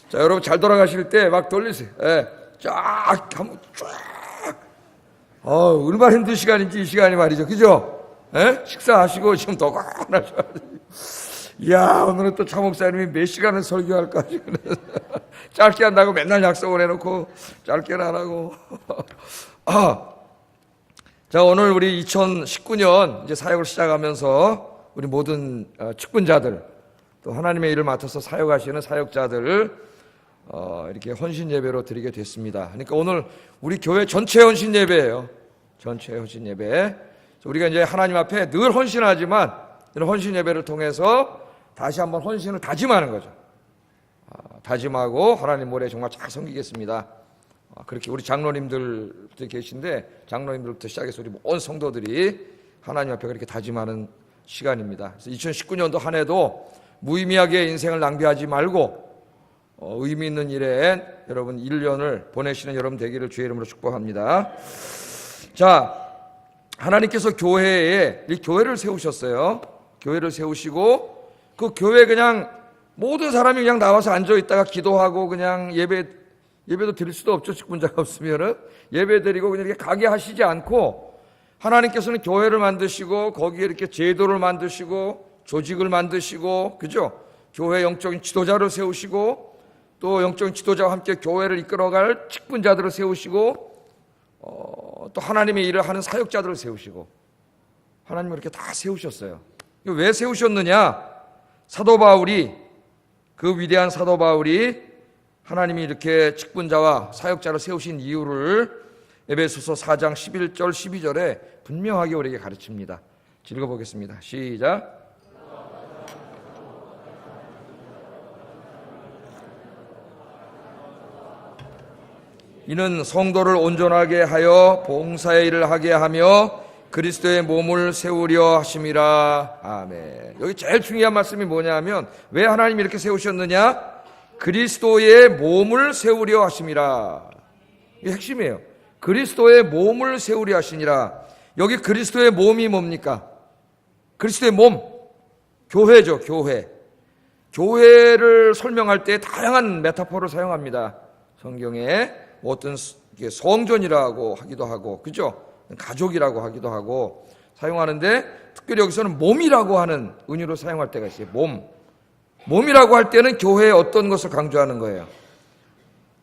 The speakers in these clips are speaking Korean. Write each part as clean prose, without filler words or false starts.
자, 여러분 잘 돌아가실 때 막 돌리세요. 예. 쫙, 한번 쫙. 얼마나 힘든 시간인지 이 시간이 말이죠. 그죠? 예? 식사하시고 지금 더 관하셔야 돼요. 이야, 오늘은 또 차 목사님이 몇 시간을 설교할까 지금. 짧게 한다고 맨날 약속을 해놓고 짧게는 안 하고. 자, 오늘 우리 2019년 이제 사역을 시작하면서 우리 모든 직분자들, 또 하나님의 일을 맡아서 사역하시는 사역자들 이렇게 헌신 예배로 드리게 됐습니다. 그러니까 오늘 우리 교회 전체 헌신 예배예요. 전체 헌신 예배. 우리가 이제 하나님 앞에 늘 헌신하지만 이런 헌신 예배를 통해서 다시 한번 헌신을 다짐하는 거죠. 다짐하고 하나님 모래 정말 잘 섬기겠습니다. 그렇게 우리 장로님들부터 계신데 장로님들부터 시작해서 우리 온 성도들이 하나님 앞에 그렇게 다짐하는 시간입니다. 그래서 2019년도 한 해도 무의미하게 인생을 낭비하지 말고 의미 있는 일에 여러분 1년을 보내시는 여러분 되기를 주의 이름으로 축복합니다. 자, 하나님께서 교회에 이 교회를 세우셨어요. 교회를 세우시고 그 교회 그냥 모든 사람이 그냥 나와서 앉아 있다가 기도하고 그냥 예배도 드릴 수도 없죠. 직분자가 없으면은 예배 드리고 그냥 이렇게 가게 하시지 않고 하나님께서는 교회를 만드시고 거기에 이렇게 제도를 만드시고 조직을 만드시고, 그죠? 교회 영적인 지도자를 세우시고 또 영적인 지도자와 함께 교회를 이끌어갈 직분자들을 세우시고 또 하나님의 일을 하는 사역자들을 세우시고 하나님은 이렇게 다 세우셨어요. 왜 세우셨느냐? 사도 바울이, 그 위대한 사도 바울이 하나님이 이렇게 직분자와 사역자를 세우신 이유를 에베소서 4장 11절 12절에 분명하게 우리에게 가르칩니다. 읽어보겠습니다. 시작. 이는 성도를 온전하게 하여 봉사의 일을 하게 하며 그리스도의 몸을 세우려 하심이라. 아멘. 여기 제일 중요한 말씀이 뭐냐면 왜 하나님이 이렇게 세우셨느냐? 그리스도의 몸을 세우려 하심이라. 이게 핵심이에요. 그리스도의 몸을 세우려 하시니라. 여기 그리스도의 몸이 뭡니까? 그리스도의 몸, 교회죠. 교회. 교회를 설명할 때 다양한 메타포를 사용합니다. 성경에 어떤 성전이라고 하기도 하고, 그죠? 가족이라고 하기도 하고 사용하는데 특별히 여기서는 몸이라고 하는 은유로 사용할 때가 있어요. 몸이라고 할 때는 교회의 어떤 것을 강조하는 거예요?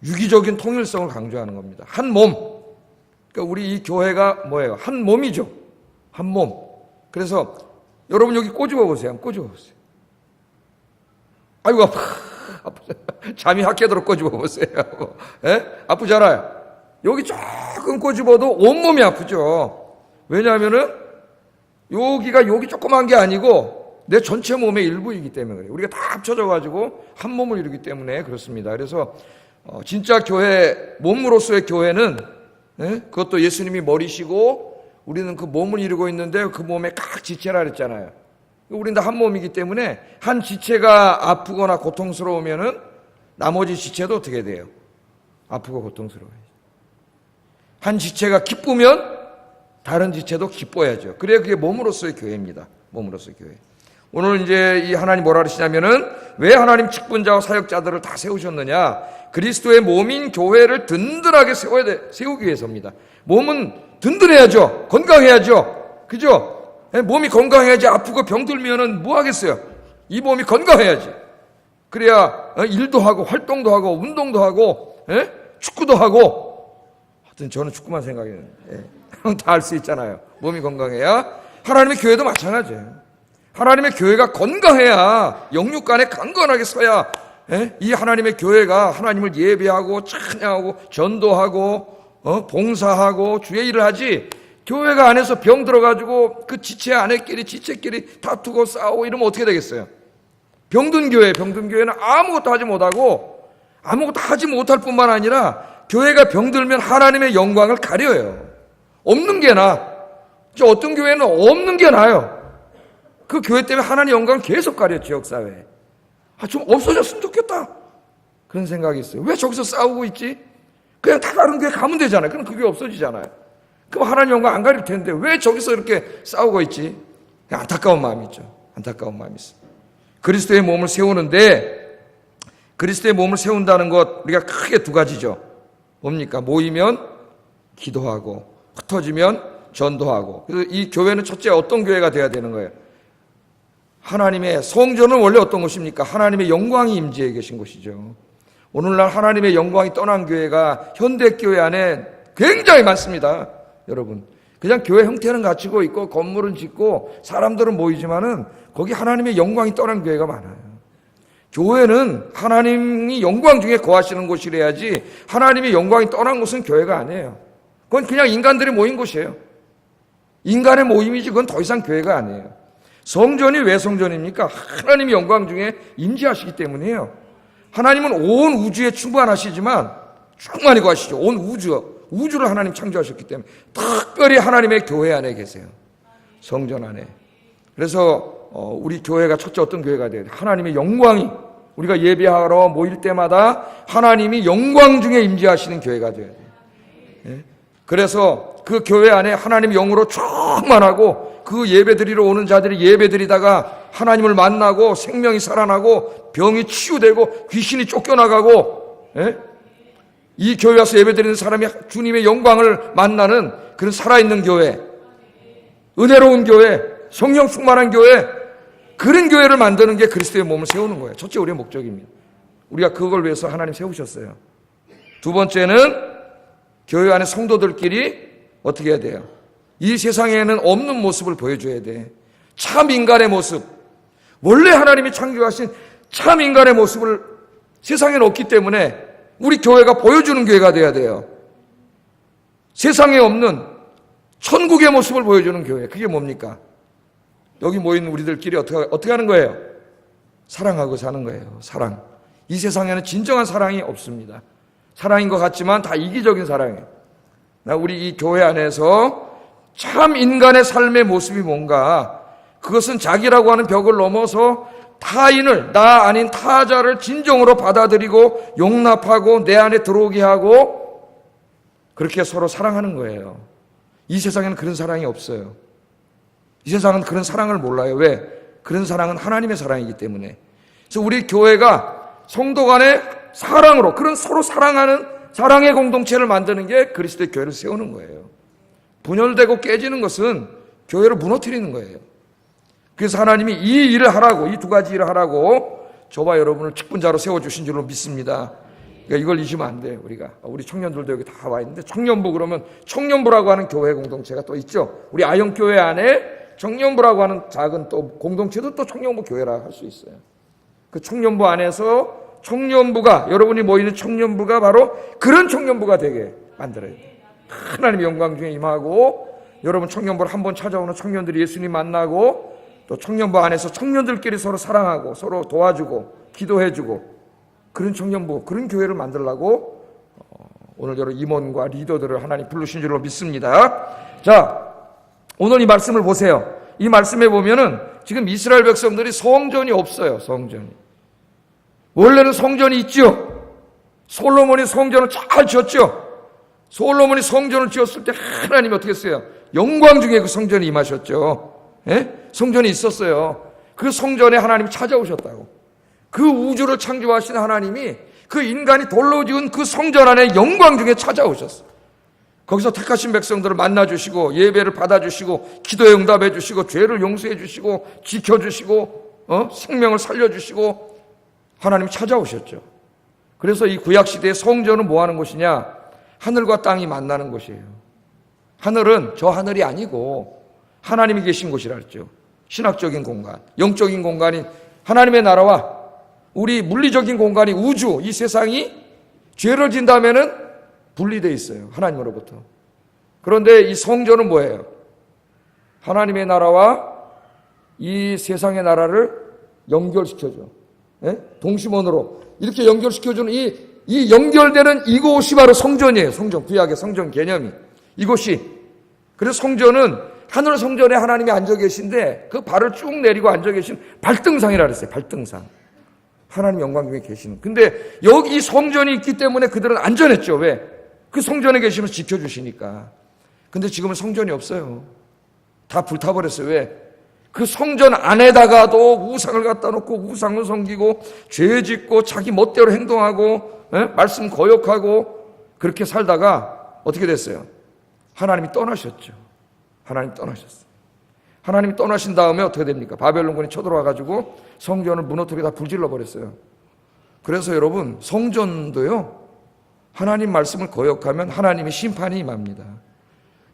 유기적인 통일성을 강조하는 겁니다. 한 몸. 그러니까 우리 이 교회가 뭐예요? 한 몸이죠. 한 몸. 그래서 여러분 여기 꼬집어 보세요. 한번 꼬집어 보세요. 아이고 아파. 잠이 확 깨도록 꼬집어 보세요. 예? 아프잖아요. 여기 조금 꼬집어도 온몸이 아프죠. 왜냐하면은 여기가 여기 조그만 게 아니고 내 전체 몸의 일부이기 때문에 그래요. 우리가 다 합쳐져 가지고 한 몸을 이루기 때문에 그렇습니다. 그래서 진짜 교회, 몸으로서의 교회는, 그것도 예수님이 머리시고 우리는 그 몸을 이루고 있는데 그 몸에 각 지체라 그랬잖아요. 우리는 다 한 몸이기 때문에 한 지체가 아프거나 고통스러우면은 나머지 지체도 어떻게 돼요? 아프고 고통스러워요. 한 지체가 기쁘면 다른 지체도 기뻐야죠. 그래야 그게 몸으로서의 교회입니다. 몸으로서의 교회. 오늘 이제 이 하나님 뭐라 그러시냐면은 왜 하나님 직분자와 사역자들을 다 세우셨느냐? 그리스도의 몸인 교회를 든든하게 세우기 위해서입니다. 몸은 든든해야죠. 건강해야죠. 그죠? 몸이 건강해야지. 아프고 병들면은 뭐 하겠어요? 이 몸이 건강해야지. 그래야 일도 하고 활동도 하고 운동도 하고 축구도 하고. 하여튼 저는 축구만 생각했는데 다 할 수 있잖아요. 몸이 건강해야. 하나님의 교회도 마찬가지예요. 하나님의 교회가 건강해야 영육간에 강건하게 서야 이 하나님의 교회가 하나님을 예배하고 찬양하고 전도하고 봉사하고 주의 일을 하지. 교회가 안에서 병 들어가지고 그 지체 안에끼리 지체끼리 다투고 싸우고 이러면 어떻게 되겠어요? 병든 교회는 아무것도 하지 못하고 아무것도 하지 못할 뿐만 아니라 교회가 병들면 하나님의 영광을 가려요. 없는 게 나아. 어떤 교회는 없는 게 나아요. 그 교회 때문에 하나님의 영광을 계속 가려. 지역사회에 좀 없어졌으면 좋겠다 그런 생각이 있어요. 왜 저기서 싸우고 있지? 그냥 다른 교회 가면 되잖아요. 그럼 그 교회 없어지잖아요. 그럼 하나님 영광 안 가릴 텐데 왜 저기서 이렇게 싸우고 있지? 안타까운 마음이 있죠. 안타까운 마음이 있어요. 그리스도의 몸을 세우는데 그리스도의 몸을 세운다는 것 우리가 크게 두 가지죠. 뭡니까? 모이면 기도하고 흩어지면 전도하고. 그래서 이 교회는 첫째 어떤 교회가 돼야 되는 거예요? 하나님의 성전은 원래 어떤 곳입니까? 하나님의 영광이 임재해 계신 곳이죠. 오늘날 하나님의 영광이 떠난 교회가 현대교회 안에 굉장히 많습니다. 여러분, 그냥 교회 형태는 갖추고 있고 건물은 짓고 사람들은 모이지만은 거기 하나님의 영광이 떠난 교회가 많아요. 교회는 하나님이 영광 중에 거하시는 곳이래야지 하나님의 영광이 떠난 곳은 교회가 아니에요. 그건 그냥 인간들이 모인 곳이에요. 인간의 모임이지 그건 더 이상 교회가 아니에요. 성전이 왜 성전입니까? 하나님의 영광 중에 임재하시기 때문이에요. 하나님은 온 우주에 충만하시지만 충만히 거하시죠. 온 우주를 하나님 창조하셨기 때문에 특별히 하나님의 교회 안에 계세요. 성전 안에. 그래서 우리 교회가 첫째 어떤 교회가 돼야 돼요? 하나님의 영광이 우리가 예배하러 모일 때마다 하나님이 영광 중에 임재하시는 교회가 돼야 돼요. 예? 그래서 그 교회 안에 하나님의 영으로 충만하고 그 예배드리러 오는 자들이 예배드리다가 하나님을 만나고 생명이 살아나고 병이 치유되고 귀신이 쫓겨나가고, 예? 이 교회 와서 예배드리는 사람이 주님의 영광을 만나는 그런 살아있는 교회, 은혜로운 교회, 성령 충만한 교회, 그런 교회를 만드는 게 그리스도의 몸을 세우는 거예요. 첫째 우리의 목적입니다. 우리가 그걸 위해서 하나님 세우셨어요. 두 번째는 교회 안에 성도들끼리 어떻게 해야 돼요? 이 세상에는 없는 모습을 보여줘야 돼. 참 인간의 모습, 원래 하나님이 창조하신 참 인간의 모습을 세상에는 없기 때문에 우리 교회가 보여주는 교회가 돼야 돼요. 세상에 없는 천국의 모습을 보여주는 교회. 그게 뭡니까? 여기 모인 우리들끼리 어떻게 하는 거예요? 사랑하고 사는 거예요. 사랑. 이 세상에는 진정한 사랑이 없습니다. 사랑인 것 같지만 다 이기적인 사랑이에요. 우리 이 교회 안에서 참 인간의 삶의 모습이 뭔가, 그것은 자기라고 하는 벽을 넘어서 타인을, 나 아닌 타자를 진정으로 받아들이고 용납하고 내 안에 들어오게 하고 그렇게 서로 사랑하는 거예요. 이 세상에는 그런 사랑이 없어요. 이 세상은 그런 사랑을 몰라요. 왜? 그런 사랑은 하나님의 사랑이기 때문에. 그래서 우리 교회가 성도 간의 사랑으로, 그런 서로 사랑하는 사랑의 공동체를 만드는 게 그리스도의 교회를 세우는 거예요. 분열되고 깨지는 것은 교회를 무너뜨리는 거예요. 그래서 하나님이 이 일을 하라고, 이 두 가지 일을 하라고 저와 여러분을 직분자로 세워주신 줄로 믿습니다. 그러니까 이걸 잊으면 안 돼요. 우리 청년들도 여기 다 와 있는데, 청년부 그러면 청년부라고 하는 교회 공동체가 또 있죠. 우리 아영교회 안에 청년부라고 하는 작은 또 공동체도 또 청년부 교회라 할 수 있어요. 그 청년부 안에서 청년부가, 여러분이 모이는 청년부가 바로 그런 청년부가 되게 만들어야 돼요. 하나님의 영광 중에 임하고, 여러분 청년부를 한번 찾아오는 청년들이 예수님 만나고, 또 청년부 안에서 청년들끼리 서로 사랑하고 서로 도와주고 기도해주고, 그런 청년부, 그런 교회를 만들려고 오늘 여러 임원과 리더들을 하나님 부르신 줄로 믿습니다. 자, 오늘 이 말씀을 보세요. 이 말씀에 보면은 지금 이스라엘 백성들이 성전이 없어요. 성전이. 원래는 성전이 있죠. 솔로몬이 성전을 잘 지었죠. 솔로몬이 성전을 지었을 때 하나님이 어떻게 했어요? 영광 중에 그 성전이 임하셨죠. 예? 성전이 있었어요. 그 성전에 하나님이 찾아오셨다고. 그 우주를 창조하신 하나님이 그 인간이 돌로 지은 그 성전 안에 영광 중에 찾아오셨어요. 거기서 택하신 백성들을 만나주시고 예배를 받아주시고 기도에 응답해주시고 죄를 용서해주시고 지켜주시고 생명을 살려주시고 하나님이 찾아오셨죠. 그래서 이 구약시대의 성전은 뭐 하는 곳이냐? 하늘과 땅이 만나는 곳이에요. 하늘은 저 하늘이 아니고 하나님이 계신 곳이라 했죠. 신학적인 공간, 영적인 공간이 하나님의 나라와 우리 물리적인 공간이 우주, 이 세상이 죄를 진다면은 분리되어 있어요. 하나님으로부터. 그런데 이 성전은 뭐예요? 하나님의 나라와 이 세상의 나라를 연결시켜줘. 예? 동심원으로 이렇게 연결시켜주는 이 연결되는 이곳이 바로 성전이에요. 성전, 구약의 성전 개념이. 이곳이. 그래서 성전은 하늘 성전에 하나님이 앉아 계신데 그 발을 쭉 내리고 앉아 계신 발등상이라 그랬어요. 발등상. 하나님 영광 중에 계시는. 근데 여기 성전이 있기 때문에 그들은 안전했죠. 왜? 그 성전에 계시면서 지켜주시니까. 근데 지금은 성전이 없어요. 다 불타버렸어요. 왜? 그 성전 안에다가도 우상을 갖다 놓고 우상을 섬기고 죄 짓고 자기 멋대로 행동하고 말씀 거역하고 그렇게 살다가 어떻게 됐어요? 하나님이 떠나셨죠. 하나님 떠나셨어요. 하나님이 떠나신 다음에 어떻게 됩니까? 바벨론군이 쳐들어와가지고 성전을 무너뜨리고 다 불질러 버렸어요. 그래서 여러분, 성전도요, 하나님 말씀을 거역하면 하나님의 심판이 임합니다.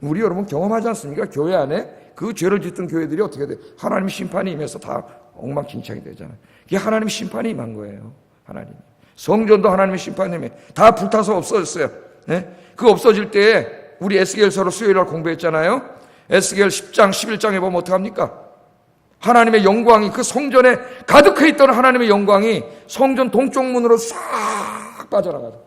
우리 여러분 경험하지 않습니까? 교회 안에 그 죄를 짓던 교회들이 어떻게 돼요? 하나님의 심판이 임해서 다 엉망진창이 되잖아요. 이게 하나님의 심판이 임한 거예요. 하나님. 성전도 하나님의 심판이 임해 다 불타서 없어졌어요. 네? 그 없어질 때에 우리 에스겔서로 수요일날 공부했잖아요. 에스겔 10장 11장에 보면 어떡합니까? 하나님의 영광이 그 성전에 가득해 있던 하나님의 영광이 성전 동쪽 문으로 싹 빠져나가죠.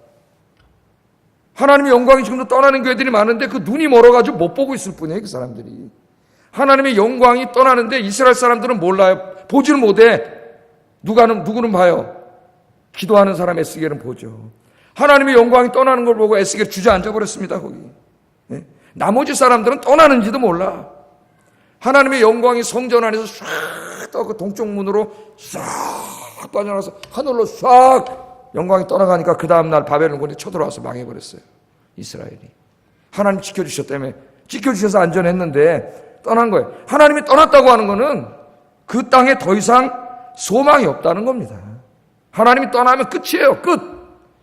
하나님의 영광이 지금도 떠나는 교회들이 많은데 그 눈이 멀어가지고 못 보고 있을 뿐이에요. 그 사람들이. 하나님의 영광이 떠나는데 이스라엘 사람들은 몰라요. 보지를 못해. 누구는 봐요. 기도하는 사람 에스겔은 보죠. 하나님의 영광이 떠나는 걸 보고 에스겔 주저앉아 버렸습니다. 거기. 네? 나머지 사람들은 떠나는지도 몰라. 하나님의 영광이 성전 안에서 싹 떠 그 동쪽 문으로 싹 빠져나가서 하늘로 싹 영광이 떠나가니까 그 다음날 바벨론군이 쳐들어와서 망해버렸어요. 이스라엘이. 하나님 지켜주셨다며. 지켜주셔서 안전했는데 떠난 거예요. 하나님이 떠났다고 하는 거는 그 땅에 더 이상 소망이 없다는 겁니다. 하나님이 떠나면 끝이에요. 끝.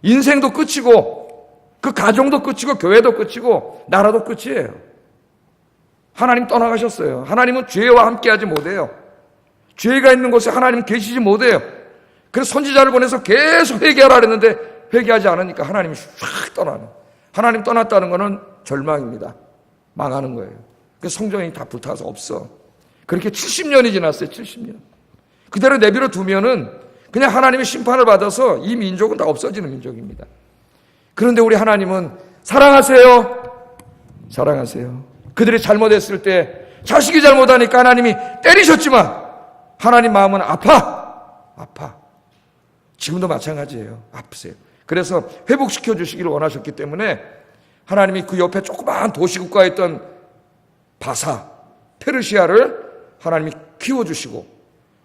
인생도 끝이고 그 가정도 끝이고 교회도 끝이고 나라도 끝이에요. 하나님 떠나가셨어요. 하나님은 죄와 함께하지 못해요. 죄가 있는 곳에 하나님은 계시지 못해요. 그래서 선지자를 보내서 계속 회개하라 그랬는데 회개하지 않으니까 하나님이 싹 떠나는. 하나님 떠났다는 것은 절망입니다. 망하는 거예요. 그래서 성전이 다 불타서 없어. 그렇게 70년이 지났어요. 70년. 그대로 내버려 두면은 그냥 하나님의 심판을 받아서 이 민족은 다 없어지는 민족입니다. 그런데 우리 하나님은 사랑하세요. 사랑하세요. 그들이 잘못했을 때 자식이 잘못하니까 하나님이 때리셨지만 하나님 마음은 아파. 지금도 마찬가지예요. 아프세요. 그래서 회복시켜 주시기를 원하셨기 때문에 하나님이 그 옆에 조그마한 도시국가에 있던 바사, 페르시아를 하나님이 키워주시고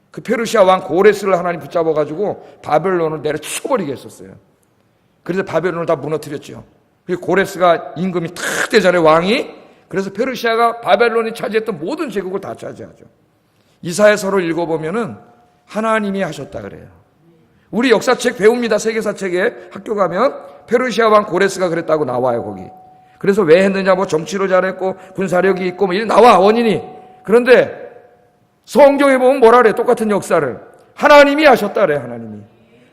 그 페르시아 왕 고레스를 하나님 붙잡아가지고 바벨론을 내려쳐버리게 했었어요. 그래서 바벨론을 다 무너뜨렸죠. 고레스가 임금이 탁 되잖아요, 왕이. 그래서 페르시아가 바벨론이 차지했던 모든 제국을 다 차지하죠. 이사야서를 읽어보면은 하나님이 하셨다 그래요. 우리 역사책 배웁니다. 세계사책에 학교 가면 페르시아 왕 고레스가 그랬다고 나와요, 거기. 그래서 왜 했느냐, 뭐 정치로 잘했고 군사력이 있고 뭐 이래 나와, 원인이. 그런데 성경에 보면 뭐라 그래? 똑같은 역사를 하나님이 하셨다 그래.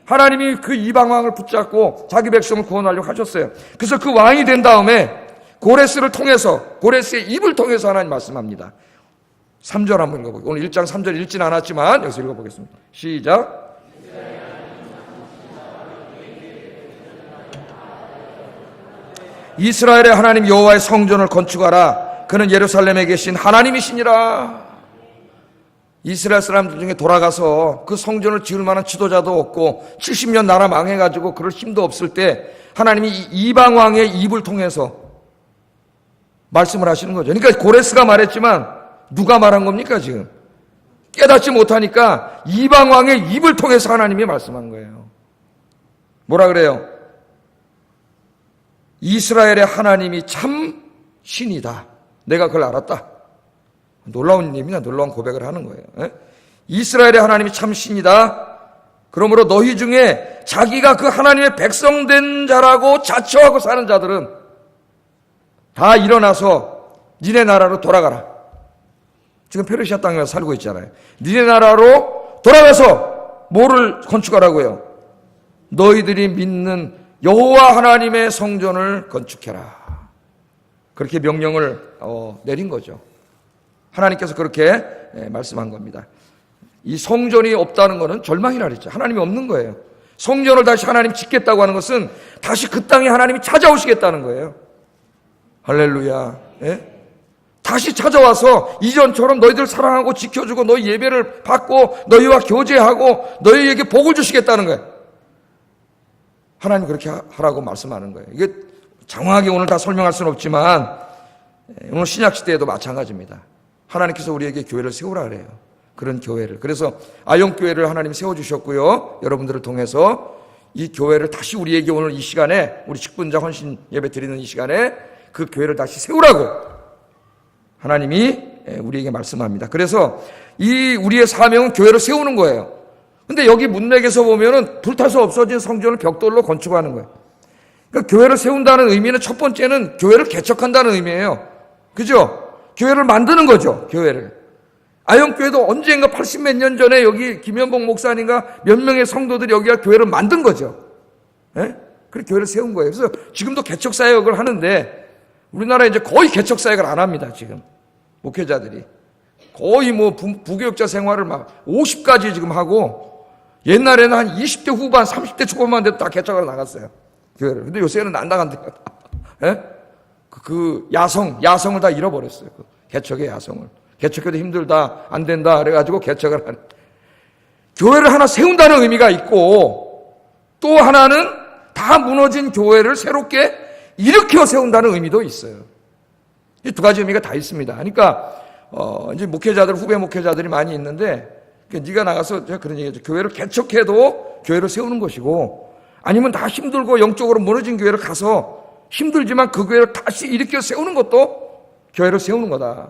하나님이 그 이방 왕을 붙잡고 자기 백성을 구원하려고 하셨어요. 그래서 그 왕이 된 다음에 고레스를 통해서, 고레스의 입을 통해서 하나님 말씀합니다. 3절 한번 읽어볼게요. 오늘 1장 3절 읽지는 않았지만 여기서 읽어보겠습니다. 시작. 이스라엘의 하나님 여호와의 성전을 건축하라. 그는 예루살렘에 계신 하나님이시니라. 이스라엘 사람들 중에 돌아가서 그 성전을 지을 만한 지도자도 없고 70년 나라 망해가지고 그럴 힘도 없을 때 하나님이 이방 왕의 입을 통해서 말씀을 하시는 거죠. 그러니까 고레스가 말했지만 누가 말한 겁니까 지금? 깨닫지 못하니까 이방 왕의 입을 통해서 하나님이 말씀한 거예요. 뭐라 그래요? 이스라엘의 하나님이 참 신이다. 내가 그걸 알았다. 놀라운 일입니다. 놀라운 고백을 하는 거예요. 에? 이스라엘의 하나님이 참 신이다. 그러므로 너희 중에 자기가 그 하나님의 백성된 자라고 자처하고 사는 자들은 다 일어나서 니네 나라로 돌아가라. 지금 페르시아 땅에 가서 살고 있잖아요. 니네 나라로 돌아가서 뭐를 건축하라고요? 너희들이 믿는 여호와 하나님의 성전을 건축해라. 그렇게 명령을 내린 거죠. 하나님께서 그렇게 말씀한 겁니다. 이 성전이 없다는 것은 절망이라 그랬죠. 하나님이 없는 거예요. 성전을 다시 하나님 짓겠다고 하는 것은 다시 그 땅에 하나님이 찾아오시겠다는 거예요. 할렐루야. 예? 다시 찾아와서 이전처럼 너희들 사랑하고 지켜주고 너희 예배를 받고 너희와 교제하고 너희에게 복을 주시겠다는 거예요. 하나님 그렇게 하라고 말씀하는 거예요. 이게 장황하게 오늘 다 설명할 수는 없지만 오늘 신약시대에도 마찬가지입니다. 하나님께서 우리에게 교회를 세우라 그래요. 그런 교회를. 그래서 아용교회를 하나님이 세워주셨고요. 여러분들을 통해서 이 교회를 다시 우리에게 오늘 이 시간에, 우리 직분자 헌신 예배 드리는 이 시간에 그 교회를 다시 세우라고 하나님이 우리에게 말씀합니다. 그래서 이 우리의 사명은 교회를 세우는 거예요. 근데 여기 문맥에서 보면은 불타서 없어진 성전을 벽돌로 건축하는 거예요. 그러니까 교회를 세운다는 의미는 첫 번째는 교회를 개척한다는 의미예요. 그죠? 교회를 만드는 거죠. 교회를. 아영교회도 언젠가 80몇 년 전에 여기 김현복 목사님과 몇 명의 성도들이 여기가 교회를 만든 거죠. 예? 그래서 교회를 세운 거예요. 그래서 지금도 개척사역을 하는데 우리나라에 이제 거의 개척사역을 안 합니다. 지금 목회자들이 거의 뭐 부교육자 생활을 막 50까지 지금 하고 옛날에는 한 20대 후반 30대 초반만 돼도 다 개척하러 나갔어요. 교회를. 근데 요새는 안 나간대요. 예? 그 야성을 다 잃어버렸어요. 그 개척의 야성을. 개척해도 힘들다, 안 된다, 그래가지고 개척을 하는. 교회를 하나 세운다는 의미가 있고, 또 하나는 다 무너진 교회를 새롭게 일으켜 세운다는 의미도 있어요. 이 두 가지 의미가 다 있습니다. 그러니까, 이제 목회자들, 후배 목회자들이 많이 있는데, 네가 나가서 제가 그런 얘기죠. 교회를 개척해도 교회를 세우는 것이고, 아니면 다 힘들고 영적으로 무너진 교회를 가서 힘들지만 그 교회를 다시 일으켜 세우는 것도 교회를 세우는 거다.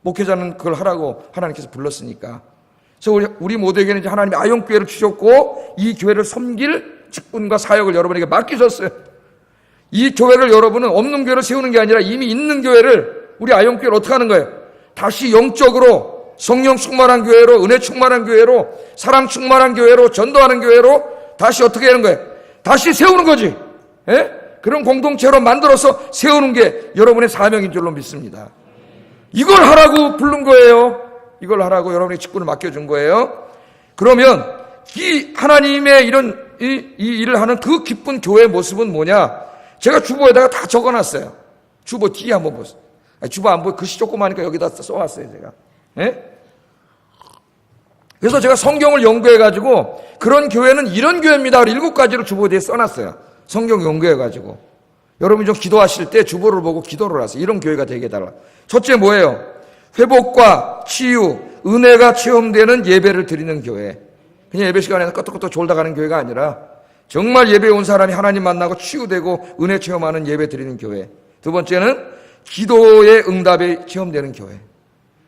목회자는 그걸 하라고 하나님께서 불렀으니까. 그래서 우리 모두에게는 이제 하나님이 아용교회를 주셨고 이 교회를 섬길 직분과 사역을 여러분에게 맡기셨어요. 이 교회를 여러분은 없는 교회를 세우는 게 아니라 이미 있는 교회를 우리 아용교회를 어떻게 하는 거예요? 다시 영적으로 성령 충만한 교회로, 은혜 충만한 교회로, 사랑 충만한 교회로, 전도하는 교회로 다시 어떻게 하는 거예요? 다시 세우는 거지. 예? 그런 공동체로 만들어서 세우는 게 여러분의 사명인 줄로 믿습니다. 이걸 하라고 부른 거예요. 이걸 하라고 여러분의 직분을 맡겨준 거예요. 그러면 이 하나님의 이런 이 일을 하는 그 기쁜 교회의 모습은 뭐냐? 제가 주보에다가 다 적어놨어요. 주보 뒤에 한번 보세요. 주보 안 보여. 글씨 조그마하니까 여기다 써왔어요, 제가. 예? 그래서 제가 성경을 연구해가지고 그런 교회는 이런 교회입니다. 7가지를 주보 뒤에 써놨어요. 성경 연구해가지고. 여러분이 좀 기도하실 때 주보를 보고 기도를 하세요. 이런 교회가 되게 해달라. 첫째 뭐예요? 회복과 치유, 은혜가 체험되는 예배를 드리는 교회. 그냥 예배 시간에는 끄떡끄떡 졸다 가는 교회가 아니라 정말 예배에 온 사람이 하나님 만나고 치유되고 은혜 체험하는 예배 드리는 교회. 두 번째는 기도의 응답이 체험되는 교회.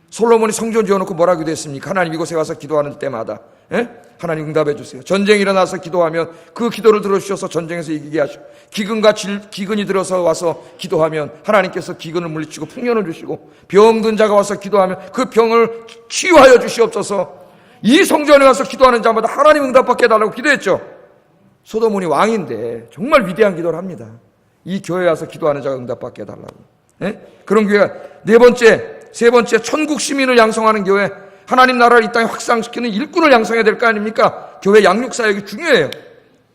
솔로몬이 성전 지어놓고 뭐라고 기도했습니까? 하나님 이곳에 와서 기도하는 때마다 하나님 응답해 주세요. 전쟁이 일어나서 기도하면 그 기도를 들어주셔서 전쟁에서 이기게 하시고, 기근이 들어서 와서 기도하면 하나님께서 기근을 물리치고 풍년을 주시고, 병든 자가 와서 기도하면 그 병을 치유하여 주시옵소서. 이 성전에 와서 기도하는 자마다 하나님 응답받게 해달라고 기도했죠. 소도몬이 왕인데 정말 위대한 기도를 합니다. 이 교회에 와서 기도하는 자가 응답받게 해달라고. 그런 교회가 세 번째 천국 시민을 양성하는 교회. 하나님 나라를 이 땅에 확산시키는 일꾼을 양성해야 될 거 아닙니까? 교회 양육사역이 중요해요.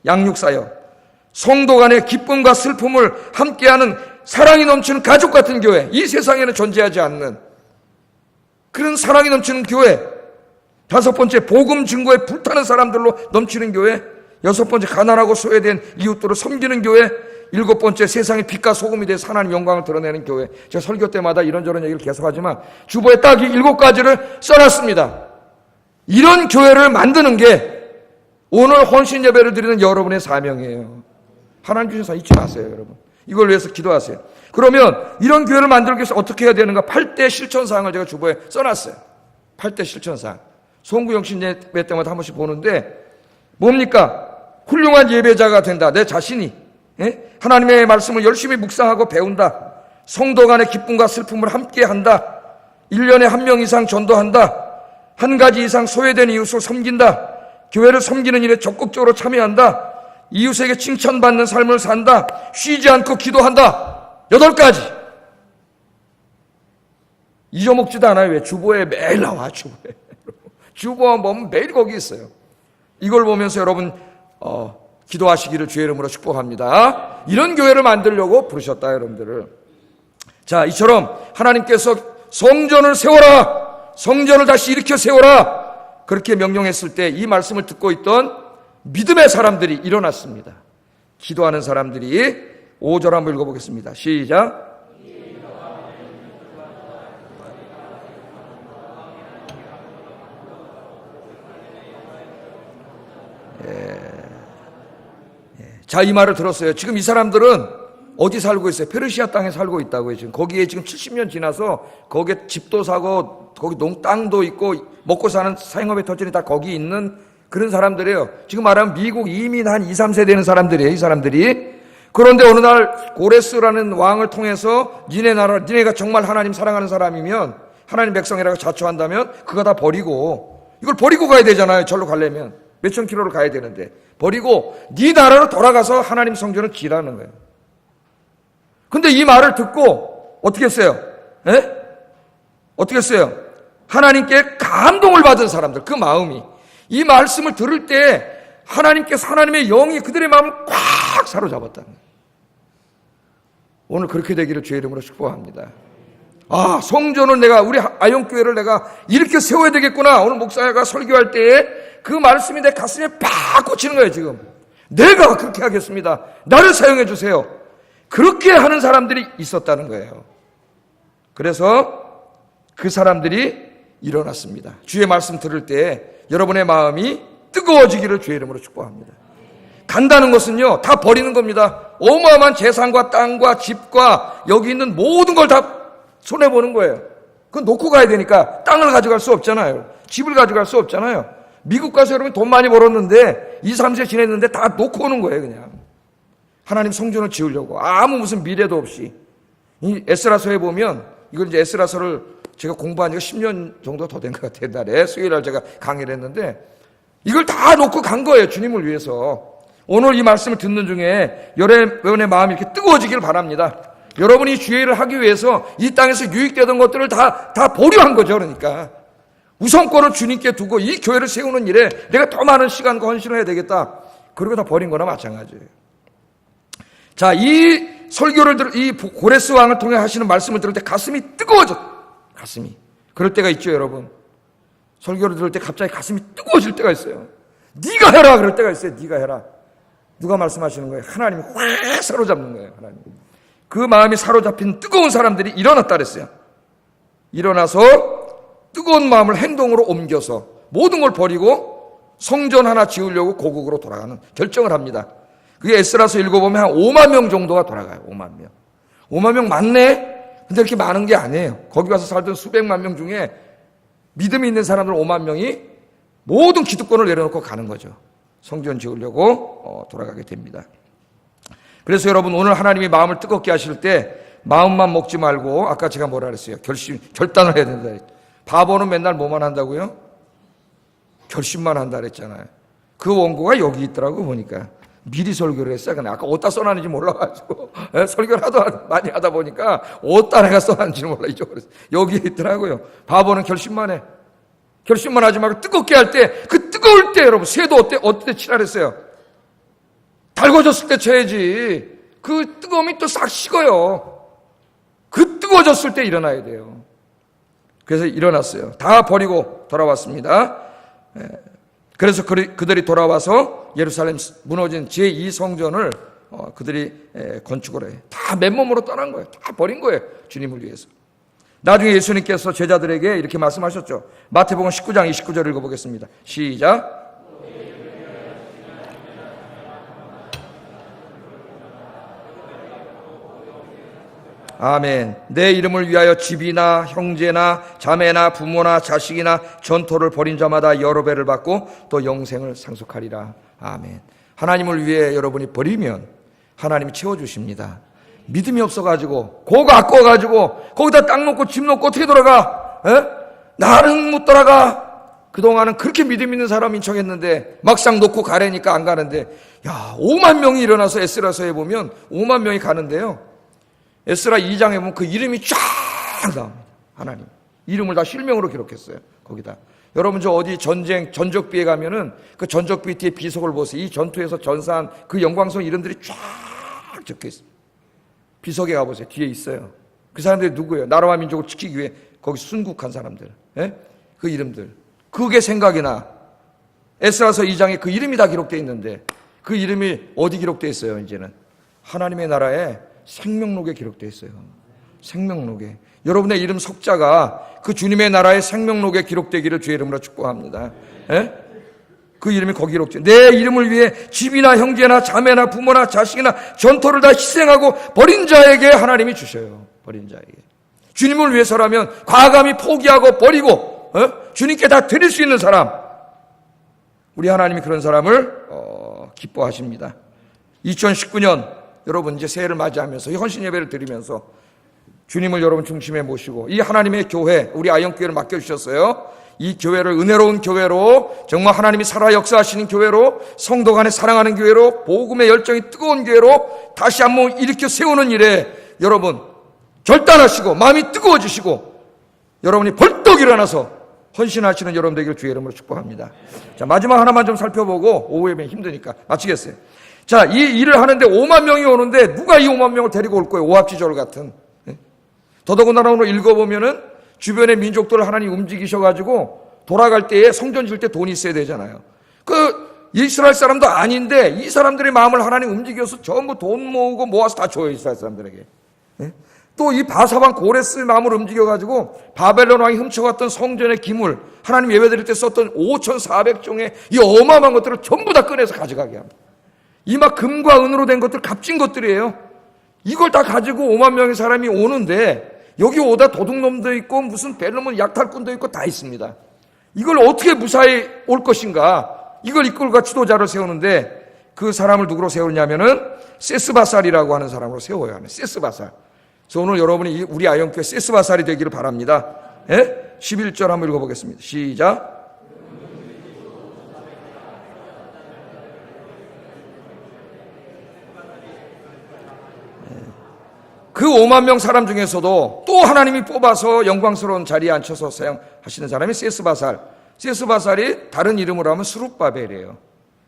양육사역. 성도 간의 기쁨과 슬픔을 함께하는 사랑이 넘치는 가족 같은 교회. 이 세상에는 존재하지 않는 그런 사랑이 넘치는 교회. 다섯 번째, 복음 증거에 불타는 사람들로 넘치는 교회. 여섯 번째, 가난하고 소외된 이웃들을 섬기는 교회. 일곱 번째, 세상의 빛과 소금이 돼서 하나님 영광을 드러내는 교회. 제가 설교 때마다 이런저런 얘기를 계속하지만 주보에 딱 이 7가지를 써놨습니다. 이런 교회를 만드는 게 오늘 헌신 예배를 드리는 여러분의 사명이에요. 하나님 주신 사 잊지 마세요, 여러분. 이걸 위해서 기도하세요. 그러면 이런 교회를 만들기 위해서 어떻게 해야 되는가? 8대 실천사항을 제가 주보에 써놨어요. 8대 실천사항. 송구영신 예배 때마다 한 번씩 보는데 뭡니까? 훌륭한 예배자가 된다. 내 자신이 하나님의 말씀을 열심히 묵상하고 배운다. 성도 간의 기쁨과 슬픔을 함께 한다. 1년에 1명 이상 전도한다. 1가지 이상 소외된 이웃을 섬긴다. 교회를 섬기는 일에 적극적으로 참여한다. 이웃에게 칭찬받는 삶을 산다. 쉬지 않고 기도한다. 8가지. 잊어먹지도 않아요. 왜? 주보에 매일 나와. 주보에. 주보 보면 매일 거기 있어요. 이걸 보면서 여러분 기도하시기를 주의 이름으로 축복합니다. 이런 교회를 만들려고 부르셨다, 여러분들을. 자, 이처럼 하나님께서 성전을 세워라, 성전을 다시 일으켜 세워라, 그렇게 명령했을 때 이 말씀을 듣고 있던 믿음의 사람들이 일어났습니다. 기도하는 사람들이 5절 한번 읽어보겠습니다. 시작. 자, 이 말을 들었어요. 지금 이 사람들은 어디 살고 있어요? 페르시아 땅에 살고 있다고요. 지금 거기에 지금 70년 지나서 거기에 집도 사고 거기 땅도 있고 먹고 사는 생업의 터전이 다 거기 있는 그런 사람들이에요. 지금 말하면 미국 이민 한 2, 3세 되는 사람들이에요. 이 사람들이. 그런데 어느 날 고레스라는 왕을 통해서 니네가 정말 하나님 사랑하는 사람이면 하나님 백성이라고 자처한다면 그거 다 버리고 이걸 버리고 가야 되잖아요. 절로 가려면 몇천 킬로를 가야 되는데 버리고 네 나라로 돌아가서 하나님 성전을 지라는 거예요. 근데 이 말을 듣고 어떻게 했어요? 어떻게 했어요? 하나님께 감동을 받은 사람들, 그 마음이 이 말씀을 들을 때 하나님께서 하나님의 영이 그들의 마음을 꽉 사로잡았다는 거예요. 오늘 그렇게 되기를 주의 이름으로 축복합니다. 아, 성전을 우리 아영교회를 내가 이렇게 세워야 되겠구나. 오늘 목사가 설교할 때에 그 말씀이 내 가슴에 팍 꽂히는 거예요, 지금. 내가 그렇게 하겠습니다. 나를 사용해 주세요. 그렇게 하는 사람들이 있었다는 거예요. 그래서 그 사람들이 일어났습니다. 주의 말씀 들을 때 여러분의 마음이 뜨거워지기를 주의 이름으로 축복합니다. 간다는 것은요, 다 버리는 겁니다. 어마어마한 재산과 땅과 집과 여기 있는 모든 걸 다 손해보는 거예요. 그건 놓고 가야 되니까 땅을 가져갈 수 없잖아요. 집을 가져갈 수 없잖아요. 미국 가서 여러분 돈 많이 벌었는데 2, 3세 지냈는데 다 놓고 오는 거예요, 그냥. 하나님 성전을 지으려고 아무 무슨 미래도 없이. 이 에스라서에 보면 이걸 이제 에스라서를 제가 공부한 지가 10년 정도 더 된 것 같아요. 옛날에 수요일날 제가 강의를 했는데 이걸 다 놓고 간 거예요, 주님을 위해서. 오늘 이 말씀을 듣는 중에 여러분의 마음이 이렇게 뜨거워지길 바랍니다. 여러분이 주의 일을 하기 위해서 이 땅에서 유익되던 것들을 다 보류한 거죠. 그러니까 우선권을 주님께 두고 이 교회를 세우는 일에 내가 더 많은 시간과 헌신을 해야 되겠다. 그리고 다 버린 거나 마찬가지예요. 자, 이 설교를 이 고레스 왕을 통해 하시는 말씀을 들을 때 가슴이 뜨거워져. 가슴이. 그럴 때가 있죠, 여러분. 설교를 들을 때 갑자기 가슴이 뜨거워질 때가 있어요. 네가 해라 그럴 때가 있어요. 네가 해라. 누가 말씀하시는 거예요? 하나님이 확 사로잡는 거예요. 하나님. 그 마음이 사로잡힌 뜨거운 사람들이 일어났다 그랬어요. 일어나서 뜨거운 마음을 행동으로 옮겨서 모든 걸 버리고 성전 하나 지으려고 고국으로 돌아가는 결정을 합니다. 그게 에스라서 읽어보면 한 5만 명 정도가 돌아가요. 5만 명. 5만 명 많네? 근데 이렇게 많은 게 아니에요. 거기 가서 살던 수백만 명 중에 믿음이 있는 사람들 5만 명이 모든 기득권을 내려놓고 가는 거죠. 성전 지으려고 돌아가게 됩니다. 그래서 여러분 오늘 하나님이 마음을 뜨겁게 하실 때 마음만 먹지 말고 아까 제가 뭐라 그랬어요? 결단을 해야 된다. 바보는 맨날 뭐만 한다고요? 결심만 한다 그랬잖아요. 그 원고가 여기 있더라고 보니까. 미리 설교를 했어요. 근데 아까 어디다 써놨는지 몰라가지고 설교를 많이 하다 보니까 어디다 내가 써놨는지 몰라 잊어버렸어요. 여기에 있더라고요. 바보는 결심만 해. 결심만 하지 말고 뜨겁게 할 때 그 뜨거울 때 여러분 쇠도 어때 치라 그랬어요. 달궈졌을 때 쳐야지. 그 뜨거움이 또 싹 식어요. 그 뜨거워졌을 때 일어나야 돼요. 그래서 일어났어요. 다 버리고 돌아왔습니다. 그래서 그들이 돌아와서 예루살렘 무너진 제2성전을 그들이 건축을 해요. 다 맨몸으로 떠난 거예요. 다 버린 거예요. 주님을 위해서. 나중에 예수님께서 제자들에게 이렇게 말씀하셨죠. 마태복음 19장 29절 읽어보겠습니다. 시작. 아멘. 내 이름을 위하여 집이나 형제나 자매나 부모나 자식이나 전토를 벌인 자마다 여러 배를 받고 또 영생을 상속하리라. 아멘. 하나님을 위해 여러분이 버리면 하나님이 채워주십니다. 믿음이 없어가지고 고가 아까워가지고 거기다 땅 놓고 집 놓고 어떻게 돌아가? 나는 못 돌아가. 그동안은 그렇게 믿음 있는 사람인 척했는데 막상 놓고 가래니까 안 가는데 5만 명이 일어나서 에스라서에 보면 5만 명이 가는데요. 에스라 2장에 보면 그 이름이 쫙 나옵니다. 하나님 이름을 다 실명으로 기록했어요. 거기다 여러분 저 어디 전적비에 가면은 그 전적비 뒤에 비석을 보세요. 이 전투에서 전사한 그 영광스러운 이름들이 쫙 적혀 있습니다. 비석에 가보세요. 뒤에 있어요. 그 사람들이 누구예요? 나라와 민족을 지키기 위해 거기 순국한 사람들. 그 이름들. 그게 생각이 나. 에스라서 2장에 그 이름이 다 기록되어 있는데 그 이름이 어디 기록되어 있어요? 이제는 하나님의 나라에 생명록에 기록되어 있어요. 생명록에. 여러분의 이름 석자가 그 주님의 나라의 생명록에 기록되기를 주의 이름으로 축복합니다. 그 이름이 거기 기록돼. 내 이름을 위해 집이나 형제나 자매나 부모나 자식이나 전토를 다 희생하고 버린 자에게 하나님이 주셔요. 버린 자에게. 주님을 위해서라면 과감히 포기하고 버리고 주님께 다 드릴 수 있는 사람. 우리 하나님이 그런 사람을 기뻐하십니다. 2019년 여러분 이제 새해를 맞이하면서 헌신 예배를 드리면서 주님을 여러분 중심에 모시고 이 하나님의 교회, 우리 아영교회를 맡겨주셨어요. 이 교회를 은혜로운 교회로, 정말 하나님이 살아 역사하시는 교회로, 성도 간에 사랑하는 교회로, 복음의 열정이 뜨거운 교회로 다시 한번 일으켜 세우는 일에 여러분 결단하시고 마음이 뜨거워지시고 여러분이 벌떡 일어나서 헌신하시는 여러분 되기를 주의 이름으로 축복합니다. 자, 마지막 하나만 좀 살펴보고 오후에 힘드니까 마치겠어요. 자, 이 일을 하는데 5만 명이 오는데 누가 이 5만 명을 데리고 올 거예요? 오합지졸 같은. 더더군다나 오늘 읽어보면은 주변의 민족들을 하나님 움직이셔가지고 돌아갈 때에 성전 질 때 돈이 있어야 되잖아요. 그 이스라엘 사람도 아닌데 이 사람들의 마음을 하나님 움직여서 전부 돈 모으고 모아서 다 줘요, 이스라엘 사람들에게. 또 이 바사방 고레스의 마음을 움직여가지고 바벨론 왕이 훔쳐갔던 성전의 기물, 하나님 예배드릴 때 썼던 5,400종의 이 어마어마한 것들을 전부 다 꺼내서 가져가게 합니다. 이 막 금과 은으로 된 것들, 값진 것들이에요. 이걸 다 가지고 5만 명의 사람이 오는데 여기 오다 도둑놈도 있고 무슨 벨로몬 약탈꾼도 있고 다 있습니다. 이걸 어떻게 무사히 올 것인가? 이걸 이끌고 지도자를 세우는데 그 사람을 누구로 세우냐면은 세스바살이라고 하는 사람으로 세워야 하는 세스바살. 그래서 오늘 여러분이 우리 아영교회 세스바살이 되기를 바랍니다. 11절 한번 읽어보겠습니다. 시작. 그 5만 명 사람 중에서도 또 하나님이 뽑아서 영광스러운 자리에 앉혀서 사용하시는 사람이 세스바살. 세스바살이 다른 이름으로 하면 스룹바벨이에요.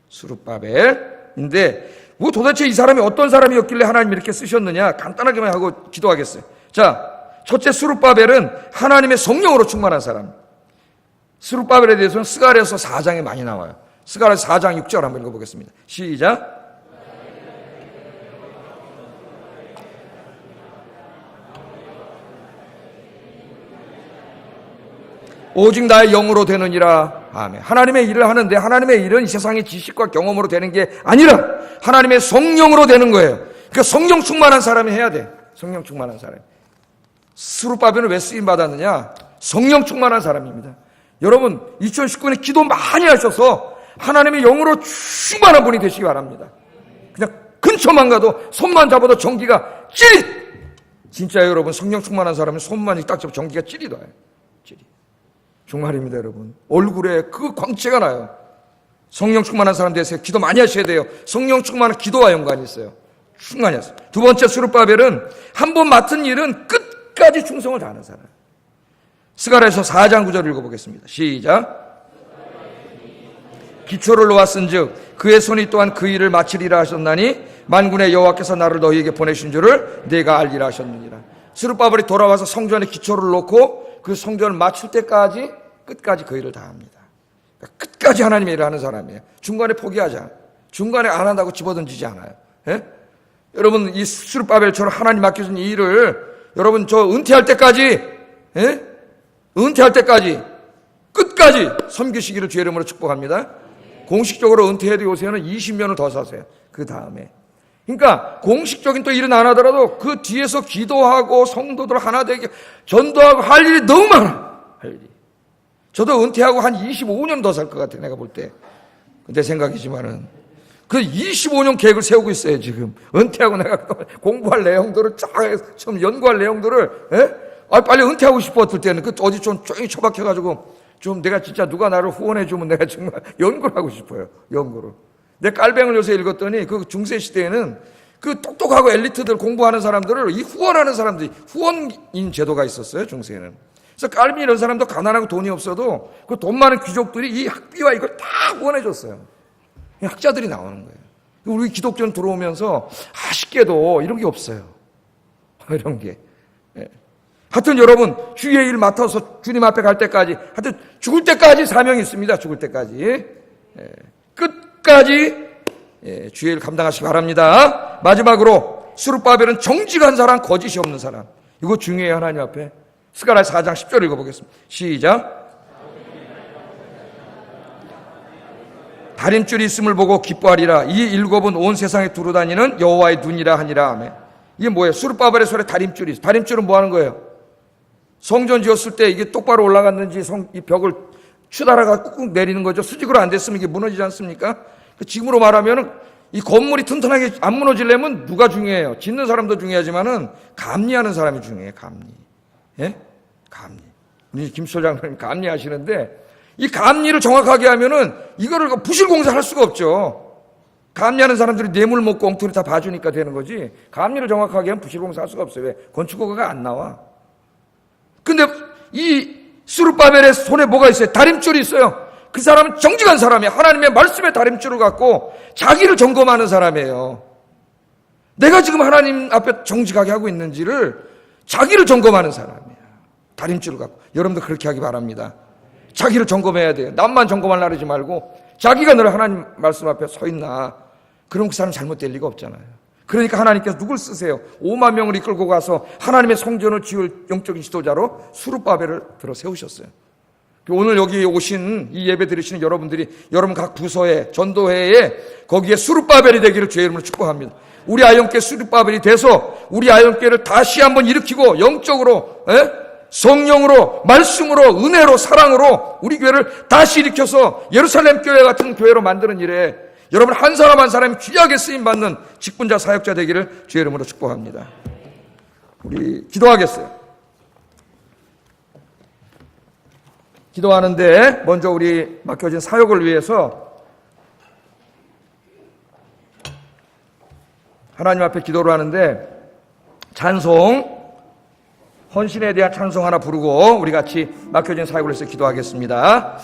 스룹바벨인데 뭐 도대체 이 사람이 어떤 사람이었길래 하나님이 이렇게 쓰셨느냐 간단하게만 하고 기도하겠어요. 자, 첫째 스룹바벨은 하나님의 성령으로 충만한 사람. 스룹바벨에 대해서는 스가랴서 4장에 많이 나와요. 스가랴서 4장 6절 한번 읽어보겠습니다. 시작. 오직 나의 영으로 되느니라. 아멘. 하나님의 일을 하는데 하나님의 일은 이 세상의 지식과 경험으로 되는 게 아니라 하나님의 성령으로 되는 거예요. 그러니까 성령 충만한 사람이 해야 돼. 성령 충만한 사람. 스룹바벨은 왜 쓰임 받았느냐? 성령 충만한 사람입니다. 여러분 2019년에 기도 많이 하셔서 하나님의 영으로 충만한 분이 되시기 바랍니다. 그냥 근처만 가도 손만 잡아도 전기가 찌릿. 진짜 여러분 성령 충만한 사람은 손만 딱 잡아도 전기가 찌릿 와요. 찌릿. 정말입니다, 여러분. 얼굴에 그 광채가 나요. 성령 충만한 사람 되세요. 기도 많이 하셔야 돼요. 성령 충만한 기도와 연관이 있어요. 충만히 하세요. 두 번째 스룹바벨은 한 번 맡은 일은 끝까지 충성을 다하는 사람. 스가랴서 4장 9절 읽어보겠습니다. 시작. 기초를 놓았은즉 그의 손이 또한 그 일을 마치리라 하셨나니 만군의 여호와께서 나를 너희에게 보내신 줄을 내가 알리라 하셨느니라. 스룹바벨이 돌아와서 성전에 기초를 놓고 그 성전을 마칠 때까지 끝까지 그 일을 다 합니다. 그러니까 끝까지 하나님의 일을 하는 사람이에요. 중간에 포기하지 않아요. 중간에 안 한다고 집어던지지 않아요. 예? 여러분 이 스룹바벨처럼 하나님 맡겨준 이 일을 여러분 저 은퇴할 때까지 은퇴할 때까지 끝까지 섬기시기를 주의 이름으로 축복합니다. 공식적으로 은퇴해도 요새는 20년을 더 사세요. 그 다음에 그러니까 공식적인 또 일은 안 하더라도 그 뒤에서 기도하고 성도들 하나 되게 전도하고 할 일이 너무 많아. 할 일이. 저도 은퇴하고 한 25년 더 살 것 같아요. 내가 볼 때. 내 생각이지만은 그 25년 계획을 세우고 있어요. 지금 은퇴하고 내가 공부할 내용들을 좀 연구할 내용들을 빨리 은퇴하고 싶었을 때는 그 어디 좀 조용히 처박혀가지고 좀 내가 진짜 누가 나를 후원해주면 내가 정말 연구를 하고 싶어요. 연구를. 내 깔뱅을 요새 읽었더니 그 중세 시대에는 그 똑똑하고 엘리트들 공부하는 사람들을 이 후원하는 사람들이 후원인 제도가 있었어요. 중세에는. 그래서 깔뱅 이런 사람도 가난하고 돈이 없어도 그 돈 많은 귀족들이 이 학비와 이걸 다 후원해줬어요. 학자들이 나오는 거예요. 우리 기독교는 들어오면서 아쉽게도 이런 게 없어요. 이런 게. 하여튼 여러분 주의 일 맡아서 주님 앞에 갈 때까지 하여튼 죽을 때까지 사명이 있습니다. 죽을 때까지. 끝까지 주의 일 감당하시기 바랍니다. 마지막으로 스룹바벨은 정직한 사람, 거짓이 없는 사람. 이거 중요해요. 하나님 앞에. 스가랴 4장 10절 읽어보겠습니다. 시작. 다림줄이 있음을 보고 기뻐하리라. 이 일곱은 온 세상에 두루다니는 여호와의 눈이라 하니라. 아멘. 이게 뭐예요? 수르바벨의 손에 다림줄이 있어. 다림줄은 뭐 하는 거예요? 성전 지었을 때 이게 똑바로 올라갔는지 이 벽을 추달아가 꾹꾹 내리는 거죠. 수직으로 안 됐으면 이게 무너지지 않습니까? 지금으로 말하면은 이 건물이 튼튼하게 안 무너지려면 누가 중요해요? 짓는 사람도 중요하지만은 감리하는 사람이 중요해요. 감리. 예? 감리. 우리 김 소장님 감리하시는데 이 감리를 정확하게 하면은 이거를 부실 공사할 수가 없죠. 감리하는 사람들이 뇌물 먹고 엉터리 다 봐주니까 되는 거지. 감리를 정확하게 하면 부실 공사할 수가 없어요. 왜? 건축허가가 안 나와. 근데 이 스룹바벨의 손에 뭐가 있어요? 다림줄이 있어요. 그 사람은 정직한 사람이에요. 하나님의 말씀의 다림줄을 갖고 자기를 점검하는 사람이에요. 내가 지금 하나님 앞에 정직하게 하고 있는지를 자기를 점검하는 사람이에요. 다림줄을 갖고. 여러분도 그렇게 하기 바랍니다. 자기를 점검해야 돼요. 남만 점검하려고 하지 말고 자기가 늘 하나님 말씀 앞에 서 있나. 그럼 그 사람 잘못될 리가 없잖아요. 그러니까 하나님께서 누굴 쓰세요? 5만 명을 이끌고 가서 하나님의 성전을 지을 영적인 지도자로 스룹바벨을 들어 세우셨어요. 오늘 여기 오신 이 예배 드리시는 여러분들이 여러분 각 부서에 전도회에 거기에 스룹바벨이 되기를 주의 이름으로 축복합니다. 우리 아이언교회 스룹바벨이 돼서 우리 아이언교회를 다시 한번 일으키고 영적으로 성령으로 말씀으로 은혜로 사랑으로 우리 교회를 다시 일으켜서 예루살렘 교회 같은 교회로 만드는 일에 여러분 한 사람 한 사람이 귀하게 쓰임받는 직분자 사역자 되기를 주의 이름으로 축복합니다. 우리 기도하겠어요. 기도하는데 먼저 우리 맡겨진 사역을 위해서 하나님 앞에 기도를 하는데 찬송, 헌신에 대한 찬송 하나 부르고 우리 같이 맡겨진 사역을 위해서 기도하겠습니다.